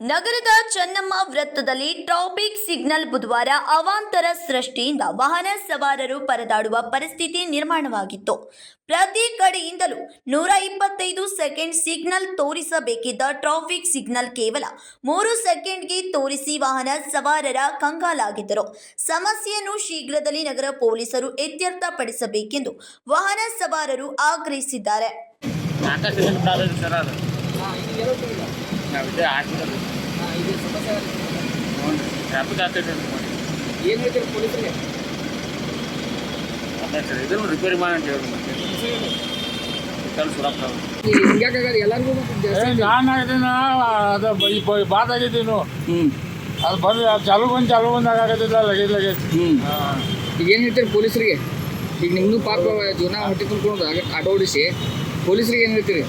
ನಗರದ ಚೆನ್ನಮ್ಮ ವೃತ್ತದಲ್ಲಿ traffic signal ಬುಧವಾರ ಅವಾಂತರ ಸೃಷ್ಟಿಯಿಂದ ವಾಹನ ಸವಾರರು ಪರದಾಡುವ ಪರಿಸ್ಥಿತಿ ನಿರ್ಮಾಣವಾಗಿತ್ತು. ಪ್ರತಿ ಕಡೆಯಿಂದಲೂ 125 ಸೆಕೆಂಡ್ ಸಿಗ್ನಲ್ ತೋರಿಸಬೇಕಿದ್ದ ಟ್ರಾಫಿಕ್ ಸಿಗ್ನಲ್ ಕೇವಲ 3 ಸೆಕೆಂಡ್ಗೆ ತೋರಿಸಿ ವಾಹನ ಸವಾರರ ಕಂಗಾಲಾಗಿದ್ದರು. ಸಮಸ್ಯೆಯನ್ನು ಶೀಘ್ರದಲ್ಲಿ ನಗರ ಪೊಲೀಸರು ಇತ್ಯರ್ಥಪಡಿಸಬೇಕೆಂದು ವಾಹನ ಸವಾರರು ಆಗ್ರಹಿಸಿದ್ದಾರೆ. ರಿಪೇರಿ ಮಾಡಿ ಬಾತ್ ಆಗಿದ್ದೀನು ಅದು ಬಂದು ಚಾಲು ಬಂದಾಗತ್ತಿಲ್ಲ ಲಗೇಜ್ ಈಗ ಏನು ಹೇಳ್ತೀರಿ ಪೊಲೀಸರಿಗೆ? ಈಗ ನಿಮ್ಮನ್ನು ಪಾಪ ಜೀವನ ಹೊಟ್ಟೆ ತುಂಬಿಕೊಂಡು ಆಟೋ ಓಡಿಸಿ ಪೊಲೀಸರಿಗೆ ಏನು ಹೇಳ್ತೀರಿ?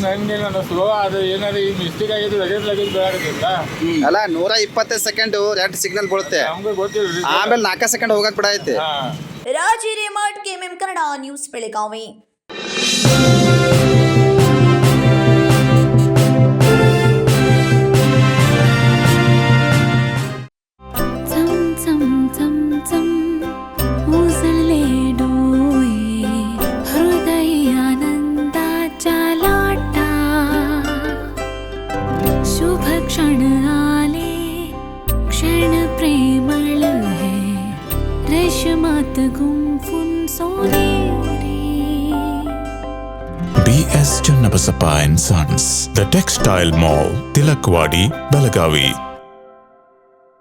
ನಂಗೇನು ಅನ್ನಿಸ್ತು ಅದು ಏನಾದ್ರು ಈಗ ಮಿಸ್ಟೇಕ್ ಆಗಿದೆ ಲಗೇಜ್ ಬೇಕಾಗುತ್ತಿಲ್ಲ. ಅಲ್ಲ 125 ಸೆಕೆಂಡ್ ರೆಡ್ ಸಿಗ್ನಲ್ ಬೀಳುತ್ತೆ, ನಮ್ಗೆ ಗೊತ್ತಿಲ್ಲ. ಆಮೇಲೆ 4 ಸೆಕೆಂಡ್ ಹೋಗಕ್ ಬಿಡೈತಿ. ರಾಜಿ ರೇಮಠ್, ಕೆಎಂಎಂ ಕನ್ನಡ ನ್ಯೂಸ್, ಬೆಳಗಾವಿ. क्षण आले क्षण प्रेमळ है रेशमात गुंफून सोनेरी. BS Channabasappa and Sons, The Textile Mall, Tilakvadi, Belagavi.